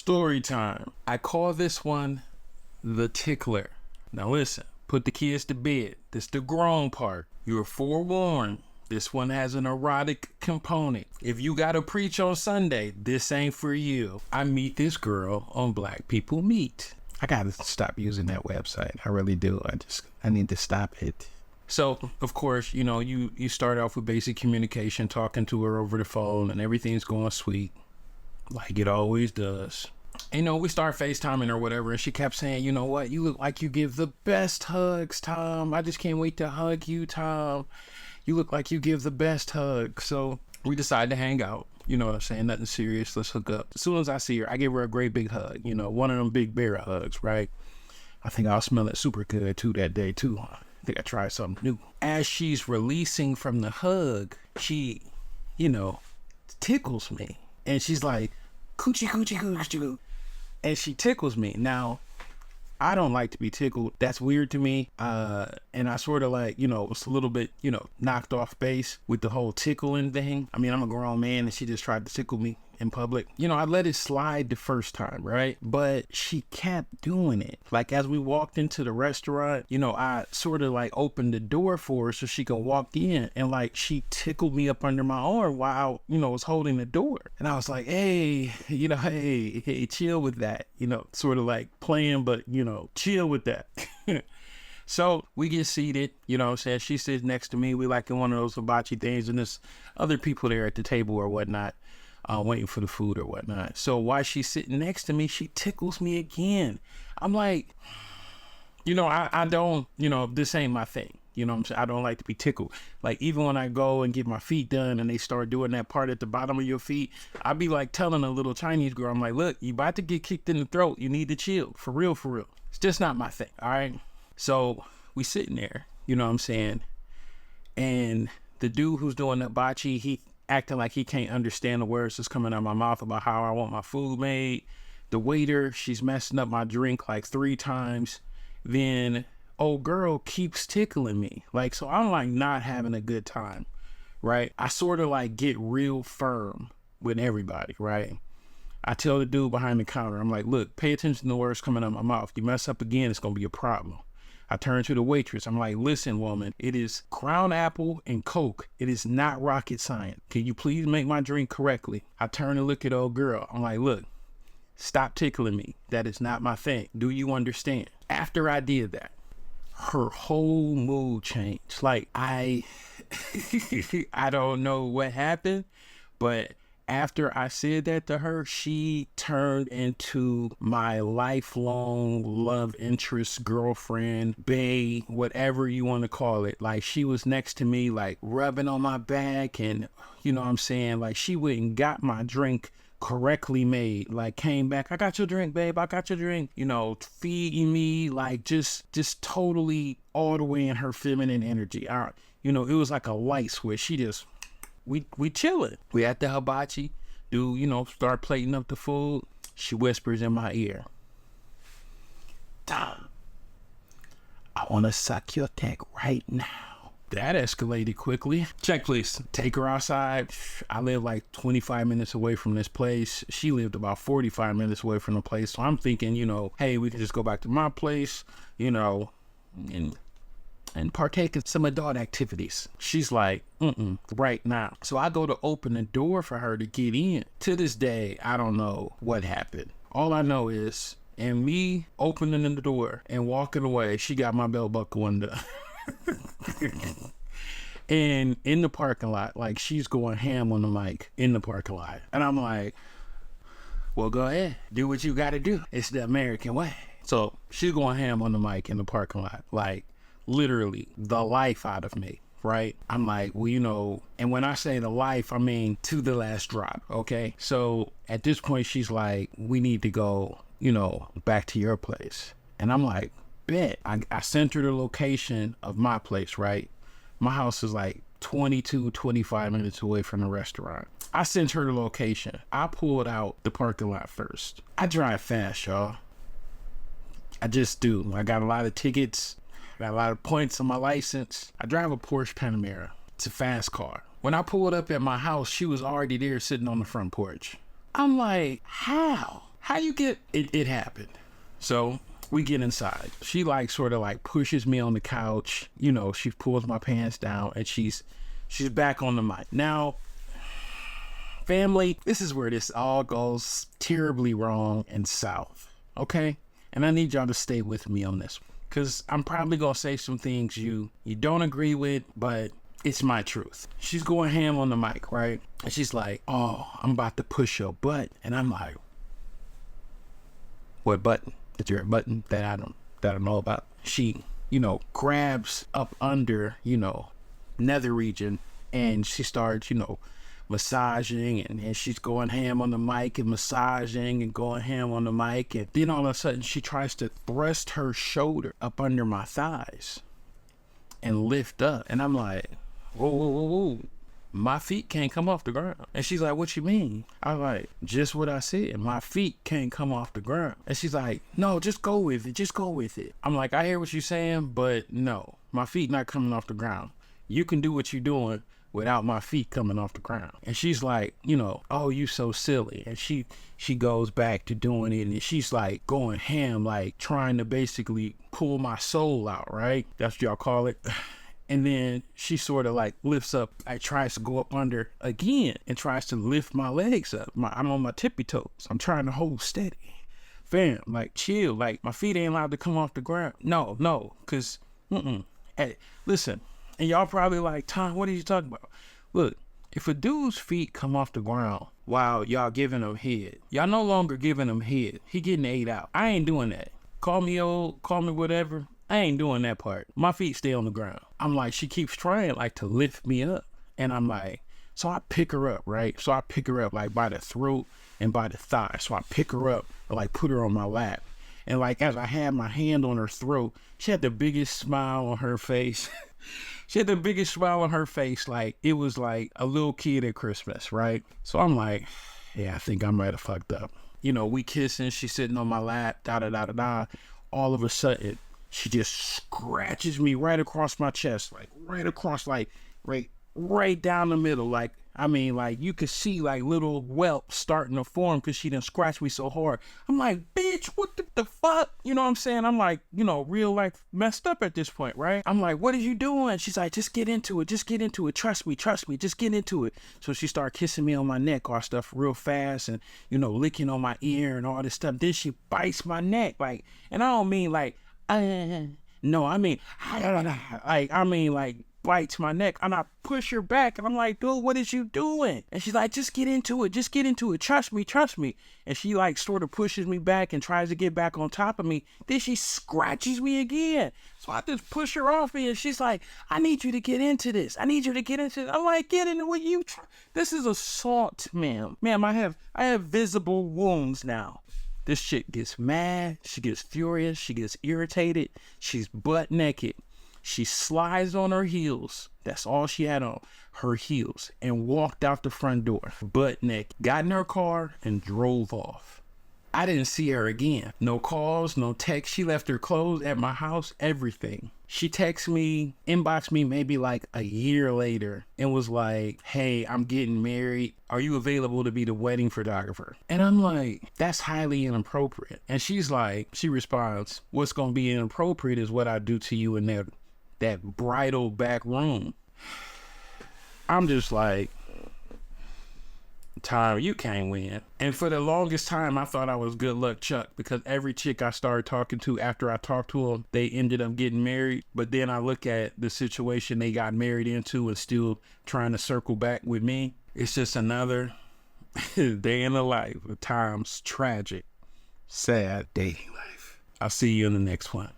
Story time. I call this one the tickler. Now listen, put the kids to bed. This the grown part. You're forewarned. This one has an erotic component. If you gotta preach on Sunday, this ain't for you. I meet this girl on Black People Meet. I gotta stop using that website. I really do. I need to stop it. So, of course, you start off with basic communication, talking to her over the phone, and everything's going sweet, like it always does. We start FaceTiming or whatever, and she kept saying, you know what, you look like you give the best hugs, Tom. I just can't wait to hug you, Tom. You look like you give the best hugs. So we decided to hang out. You know what I'm saying? Nothing serious. Let's hook up. As soon as I see her, I give her a great big hug. One of them big bear hugs, right? I think I'll smell it super good, too, that day, too. I think I tried something new. As she's releasing from the hug, she, tickles me. And she's like, coochie, coochie, coochie. And she tickles me. Now, I don't like to be tickled. That's weird to me. And I sort of was a little bit, knocked off base with the whole tickling thing. I mean, I'm a grown man and she just tried to tickle me in public. I let it slide the first time, right? But she kept doing it. Like as we walked into the restaurant, I sort of opened the door for her so she could walk in, and she tickled me up under my arm while, was holding the door. And I was like, hey, hey, chill with that, sort of playing, but, chill with that. So we get seated, she sits next to me. We in one of those hibachi things, and there's other people there at the table or whatnot, waiting for the food or whatnot. So while she's sitting next to me, she tickles me again. I'm like, I don't, this ain't my thing. You know what I'm saying? I don't like to be tickled. Even when I go and get my feet done and they start doing that part at the bottom of your feet, I be telling a little Chinese girl, I'm like, look, you about to get kicked in the throat. You need to chill. For real, for real. It's just not my thing. All right. So we sitting there, you know what I'm saying? And the dude who's doing the hibachi, he acting like he can't understand the words that's coming out of my mouth about how I want my food made. The waiter, she's messing up my drink 3 times. Then old girl keeps tickling me. So I'm not having a good time, right? I sort of get real firm with everybody, right? I tell the dude behind the counter, I'm like, look, pay attention to the words coming out of my mouth. You mess up again, it's going to be a problem. I turn to the waitress. I'm like, listen, woman, it is Crown Apple and Coke. It is not rocket science. Can you please make my drink correctly? I turn and look at old girl. I'm like, look, stop tickling me. That is not my thing. Do you understand? After I did that, her whole mood changed. I don't know what happened, but after I said that to her, she turned into my lifelong love interest, girlfriend, bae, whatever you want to call it. She was next to me, rubbing on my back, and you know what I'm saying? She went and got my drink correctly made, came back, I got your drink, babe, I got your drink, feeding me, just totally all the way in her feminine energy. It was like a light switch. She just, we chilling. We at the hibachi, dude, start plating up the food. She whispers in my ear, Tom, I want to suck your dick right now. That escalated quickly. Check, please. Take her outside. I live 25 minutes away from this place. She lived about 45 minutes away from the place. So I'm thinking, hey, we can just go back to my place, and partake in some adult activities. She's like, right now. So I go to open the door for her to get in. To this day, I don't know what happened. All I know is, in me opening the door and walking away, she got my belt buckle undone. And in the parking lot, she's going ham on the mic in the parking lot. And I'm like, well, go ahead. Do what you got to do. It's the American way. So she's going ham on the mic in the parking lot. Literally the life out of me, right? I'm like, well, and when I say the life, I mean to the last drop, okay? So at this point, she's like, we need to go, back to your place. And I'm like, bet. I sent her the location of my place, right? My house is 25 minutes away from the restaurant. I sent her the location. I pulled out the parking lot first. I drive fast, y'all. I just do. I got a lot of tickets. Got a lot of points on my license. I drive a Porsche Panamera. It's a fast car. When I pulled up at my house, she was already there sitting on the front porch. I'm like, how? How you get it? It happened. So we get inside. She like sort of like pushes me on the couch. You know, she pulls my pants down and she's back on the mic. Now, family, this is where this all goes terribly wrong and south. Okay? And I need y'all to stay with me on this, because I'm probably gonna say some things you don't agree with, but it's my truth. She's going ham on the mic, right? And she's like, "Oh, I'm about to push your butt." And I'm like, "What button? Is there a button that I don't know about?" She, grabs up under, nether region, and she starts, massaging, and she's going ham on the mic and massaging and going ham on the mic. And then all of a sudden she tries to thrust her shoulder up under my thighs and lift up. And I'm like, whoa, whoa, whoa, whoa. My feet can't come off the ground. And she's like, "What you mean?" I'm like, "Just what I said. My feet can't come off the ground." And she's like, "No, just go with it. Just go with it." I'm like, "I hear what you're saying, but no, my feet not coming off the ground. You can do what you're doing without my feet coming off the ground." And she's like, "Oh, you so silly." And she goes back to doing it, and she's like going ham, like trying to basically pull my soul out, right? That's what y'all call it. And then she sort of like lifts up, like tries to go up under again and tries to lift my legs up. I'm on my tippy toes. I'm trying to hold steady. Fam, like chill. Like my feet ain't allowed to come off the ground. No, cause Hey, listen, and y'all probably like, "Tom, what are you talking about?" Look, if a dude's feet come off the ground while y'all giving him head, y'all no longer giving him head. He getting ate out. I ain't doing that. Call me old, call me whatever. I ain't doing that part. My feet stay on the ground. I'm like, she keeps trying like to lift me up. And I'm like, so I pick her up, right? So I pick her up like by the throat and by the thigh. So I pick her up and like put her on my lap. And like, as I had my hand on her throat, she had the biggest smile on her face. She had the biggest smile on her face. Like it was like a little kid at Christmas, right? So I'm like, yeah, I think I might have fucked up. We kissing, she's sitting on my lap, da-da-da-da-da. All of a sudden, she just scratches me right across my chest, like right across, like right down the middle. Like, I mean, like you could see like little whelps starting to form because she done scratched me so hard. I'm like, "Bitch, what the fuck?" You know what I'm saying? I'm like, real life messed up at this point, right? I'm like, "What are you doing?" She's like, "Just get into it. Just get into it. Trust me. Just get into it." So she started kissing me on my neck, all stuff real fast, and, licking on my ear and all this stuff. Then she bites my neck, like, and I don't mean like, no, I mean, like bites my neck, and I push her back, and I'm like, "Dude, what is you doing?" And she's like, "Just get into it. Just get into it. Trust me. And she like sort of pushes me back and tries to get back on top of me. Then she scratches me again. So I just push her off me, and she's like, "I need you to get into this. I'm like, "Get into what you This is assault, ma'am. Ma'am, I have visible wounds now." This chick gets mad, she gets furious, she gets irritated, she's butt naked. She slides on her heels, that's all she had on, her heels, and walked out the front door, butt naked, got in her car, and drove off. I didn't see her again. No calls, no text. She left her clothes at my house, everything. She texted me, inboxed me maybe like a year later and was like, "Hey, I'm getting married. Are you available to be the wedding photographer?" And I'm like, that's highly inappropriate. And she's like, she responds, "What's going to be inappropriate is what I do to you in that bridal back room." I'm just like, "Tyra, you can't win." And for the longest time, I thought I was good luck Chuck, because every chick I started talking to after I talked to them, they ended up getting married. But then I look at the situation they got married into and still trying to circle back with me. It's just another day in the life of Tom's tragic, sad dating life. I'll see you in the next one.